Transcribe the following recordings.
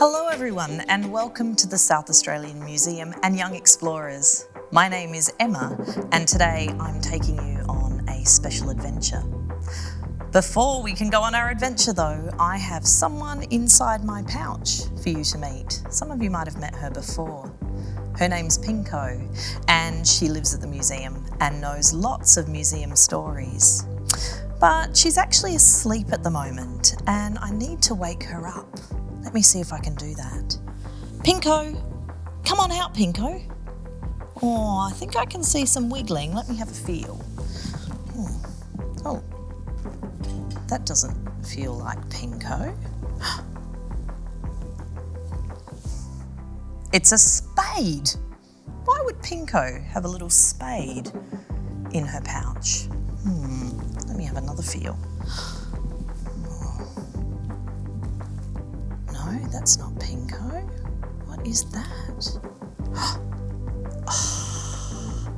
Hello everyone and welcome to the South Australian Museum and Young Explorers. My name is Emma and today I'm taking you on a special adventure. Before we can go on our adventure though, I have someone inside my pouch for you to meet. Some of you might have met her before. Her name's Pinko and she lives at the museum and knows lots of museum stories. But she's actually asleep at the moment and I need to wake her up. Let me see if I can do that. Pinko, come on out, Pinko. Oh, I think I can see some wiggling. Let me have a feel. Oh, that doesn't feel like Pinko. It's a spade. Why would Pinko have a little spade in her pouch? Let me have another feel. No, that's not Pinko. What is that? Oh,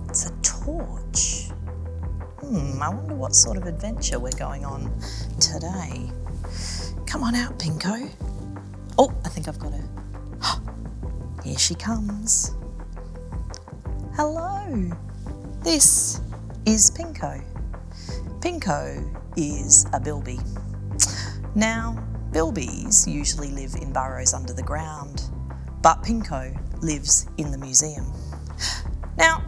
it's a torch. I wonder what sort of adventure we're going on today. Come on out, Pinko. Oh, I think I've got her. Here she comes. Hello. This is Pinko. Pinko is a bilby. Now, bilbies usually live in burrows under the ground, but Pinko lives in the museum. Now,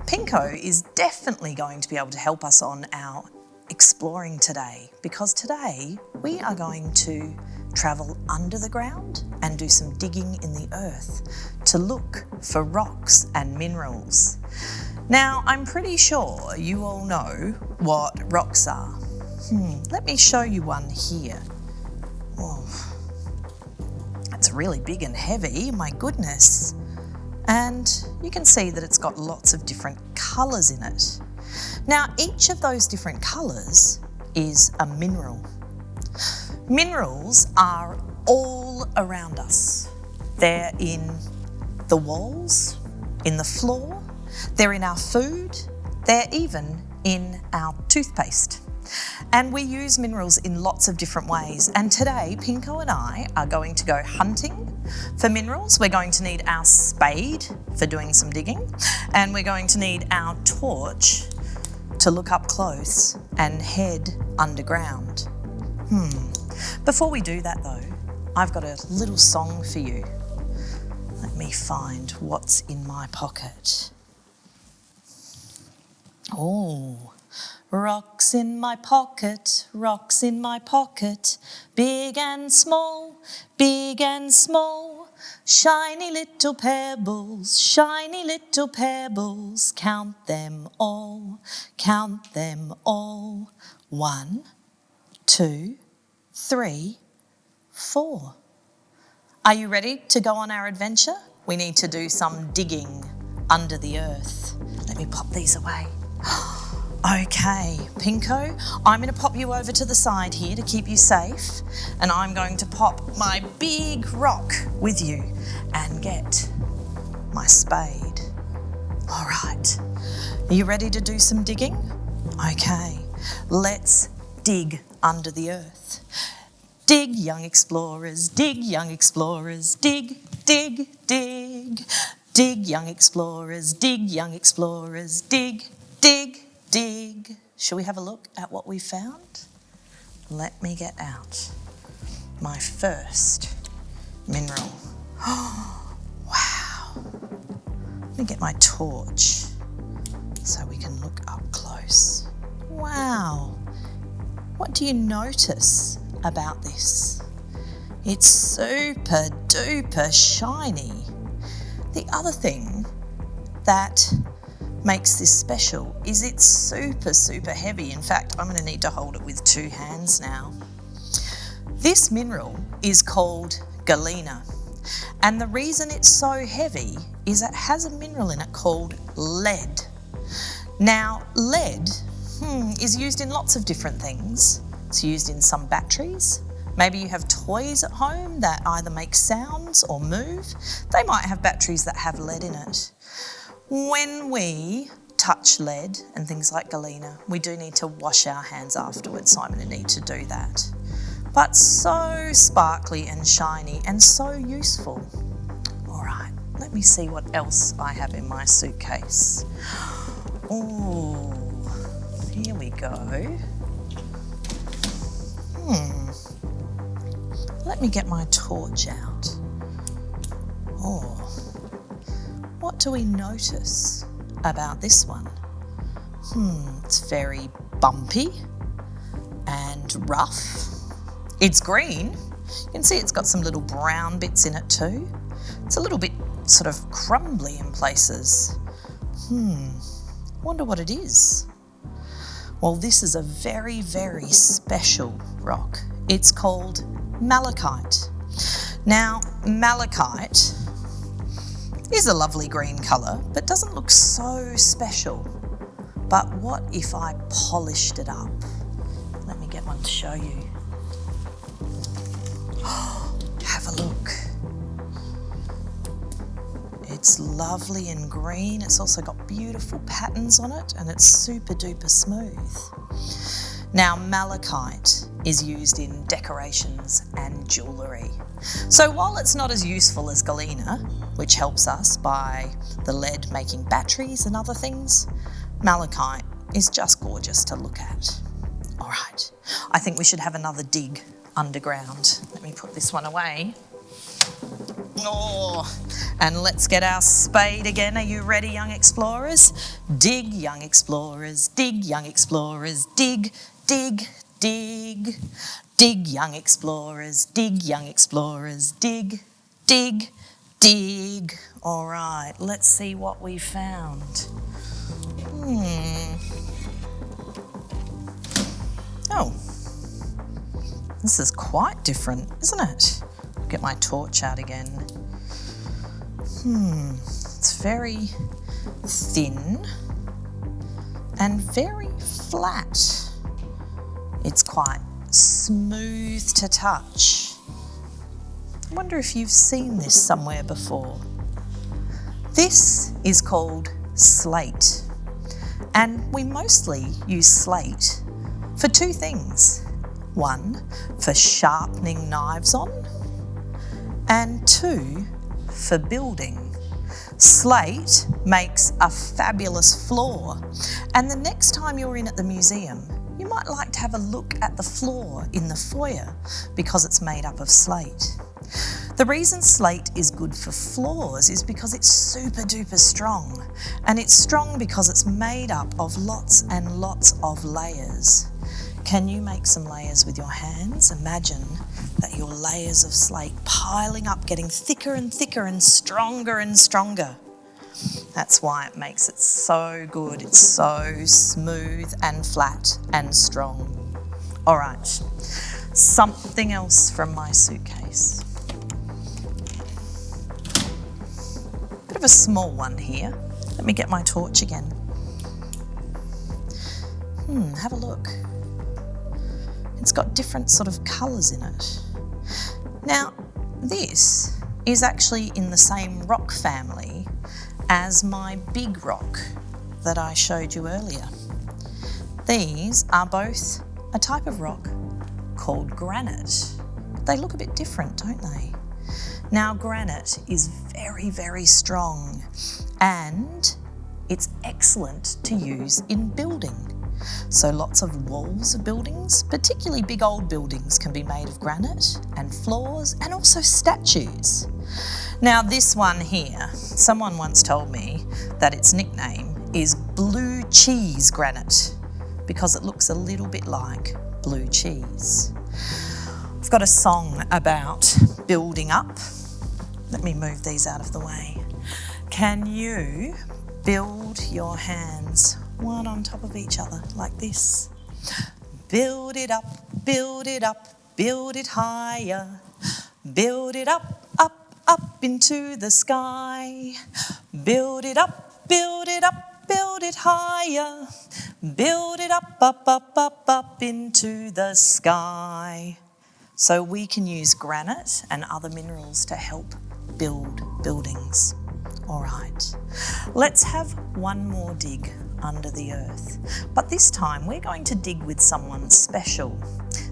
Pinko is definitely going to be able to help us on our exploring today, because today we are going to travel under the ground and do some digging in the earth to look for rocks and minerals. Now, I'm pretty sure you all know what rocks are. Let me show you one here. Oh, it's really big and heavy, my goodness. And you can see that it's got lots of different colours in it. Now, each of those different colours is a mineral. Minerals are all around us. They're in the walls, in the floor, they're in our food, they're even in our toothpaste. And we use minerals in lots of different ways. And today, Pinko and I are going to go hunting for minerals. We're going to need our spade for doing some digging, and we're going to need our torch to look up close and head underground. Before we do that though, I've got a little song for you. Let me find what's in my pocket. Oh, rocks in my pocket, rocks in my pocket, big and small, shiny little pebbles, count them all, count them all. 1, 2, 3, 4. Are you ready to go on our adventure? We need to do some digging under the earth. Let me pop these away. Okay, Pinko, I'm going to pop you over to the side here to keep you safe, and I'm going to pop my big rock with you and get my spade. All right, are you ready to do some digging? Okay, let's dig under the earth. Dig, young explorers, dig, young explorers, dig, dig, dig. Dig, young explorers, dig, young explorers, dig, dig, dig. Shall we have a look at what we found? Let me get out my first mineral. Oh, wow. Let me get my torch so we can look up close. Wow. What do you notice about this? It's super duper shiny. The other thing that makes this special is it's super heavy. In fact, I'm going to need to hold it with 2 hands now. This mineral is called galena, and the reason it's so heavy is it has a mineral in it called lead. Now, lead is used in lots of different things. It's used in some batteries. Maybe you have toys at home that either make sounds or move. They might have batteries that have lead in it. When we touch lead and things like galena, we do need to wash our hands afterwards, so I'm going to need to do that. but so sparkly and shiny and so useful. All right, let me see what else I have in my suitcase. Oh, here we go. Let me get my torch out. Oh, what do we notice about this one? It's very bumpy and rough. It's green. You can see it's got some little brown bits in it too. It's a little bit sort of crumbly in places. Wonder what it is. Well, this is a very, very special rock. It's called malachite. Now, malachite is a lovely green colour, but doesn't look so special. But what if I polished it up? Let me get one to show you. Have a look. It's lovely and green. It's also got beautiful patterns on it and it's super duper smooth. Now, malachite is used in decorations and jewellery. So while it's not as useful as galena, which helps us by the lead making batteries and other things, malachite is just gorgeous to look at. All right, I think we should have another dig underground. Let me put this one away. Oh, and let's get our spade again. Are you ready, young explorers? Dig, young explorers, dig, young explorers, dig, dig, dig. Dig, young explorers, dig, young explorers, dig, dig, dig. All right, let's see what we found. Oh, this is quite different, isn't it? Get my torch out again. It's very thin and very flat. It's quite smooth to touch. I wonder if you've seen this somewhere before. This is called slate, and we mostly use slate for two things. One, for sharpening knives on, and two, for building. Slate makes a fabulous floor, and the next time you're in at the museum, you might like to have a look at the floor in the foyer because it's made up of slate. The reason slate is good for floors is because it's super duper strong, and it's strong because it's made up of lots and lots of layers. Can you make some layers with your hands? Imagine that your layers of slate piling up, getting thicker and thicker and stronger. That's why it makes it so good. It's so smooth and flat and strong. All right, something else from my suitcase. Bit of a small one here. Let me get my torch again. Have a look. It's got different sort of colours in it. Now, this is actually in the same rock family as my big rock that I showed you earlier. These are both a type of rock called granite. They look a bit different, don't they? Now, granite is very, very strong and it's excellent to use in building. So lots of walls of buildings, particularly big old buildings, can be made of granite, and floors and also statues. Now this one here, someone once told me that its nickname is blue cheese granite because it looks a little bit like blue cheese. I've got a song about building up. Let me move these out of the way. Can you build your hands one on top of each other like this? Build it up, build it up, build it higher. Build it up, up, up into the sky. Build it up, build it up, build it higher. Build it up, up, up, up, up into the sky. So we can use granite and other minerals to help build buildings. All right, let's have one more dig under the earth. But this time we're going to dig with someone special.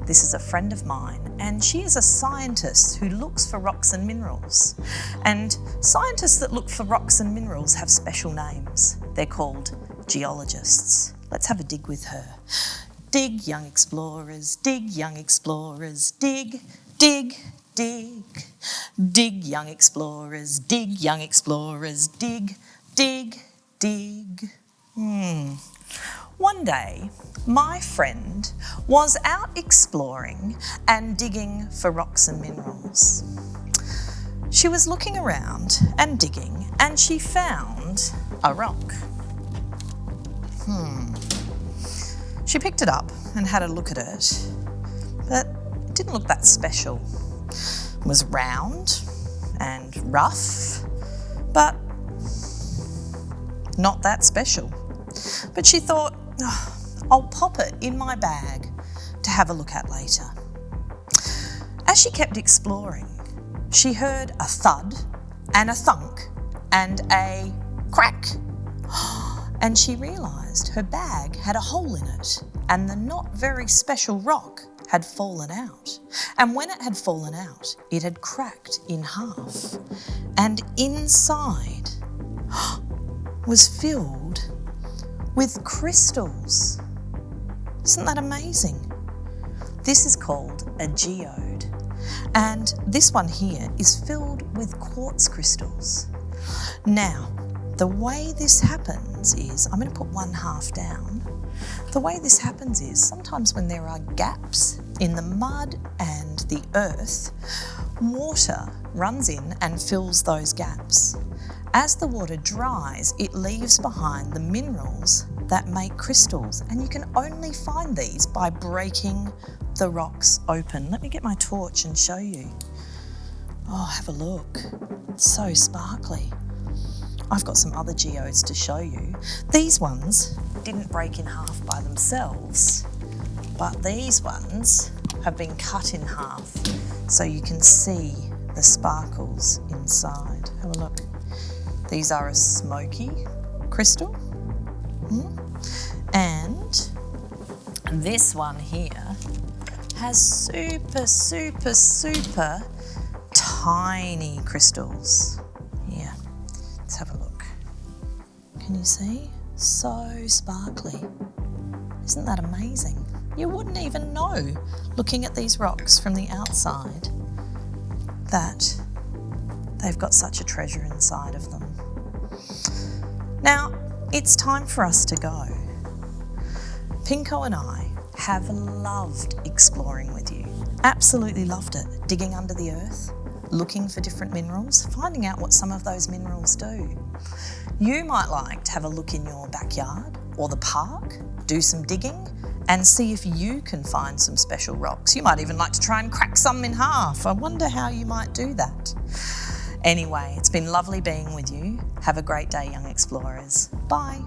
This is a friend of mine, and she is a scientist who looks for rocks and minerals. And scientists that look for rocks and minerals have special names. They're called geologists. Let's have a dig with her. Dig, young explorers, dig, young explorers, dig, dig, dig. Dig, young explorers, dig, young explorers, dig, dig, dig. One day, my friend was out exploring and digging for rocks and minerals. She was looking around and digging, and she found a rock. She picked it up and had a look at it, but it didn't look that special. It was round and rough, but not that special. But she thought, I'll pop it in my bag to have a look at later. As she kept exploring, she heard a thud and a thunk and a crack. And she realised her bag had a hole in it, and the not very special rock had fallen out. And when it had fallen out, it had cracked in half. And inside was filled with crystals. Isn't that amazing? This is called a geode. And this one here is filled with quartz crystals. Now, the way this happens is, I'm going to put one half down. The way this happens is sometimes when there are gaps in the mud and the earth, water runs in and fills those gaps. As the water dries, it leaves behind the minerals that make crystals, and you can only find these by breaking the rocks open. Let me get my torch and show you. Oh, have a look. It's so sparkly. I've got some other geodes to show you. These ones didn't break in half by themselves, but these ones have been cut in half so you can see the sparkles inside. Have a look. These are a smoky crystal. And this one here has super, super, super tiny crystals. Yeah, let's have a look. Can you see? So sparkly. Isn't that amazing? You wouldn't even know, looking at these rocks from the outside, that they've got such a treasure inside of them. Now, it's time for us to go. Pinko and I have loved exploring with you. Absolutely loved it. Digging under the earth, looking for different minerals, finding out what some of those minerals do. You might like to have a look in your backyard or the park, do some digging, and see if you can find some special rocks. You might even like to try and crack some in half. I wonder how you might do that. Anyway, it's been lovely being with you. Have a great day, young explorers. Bye.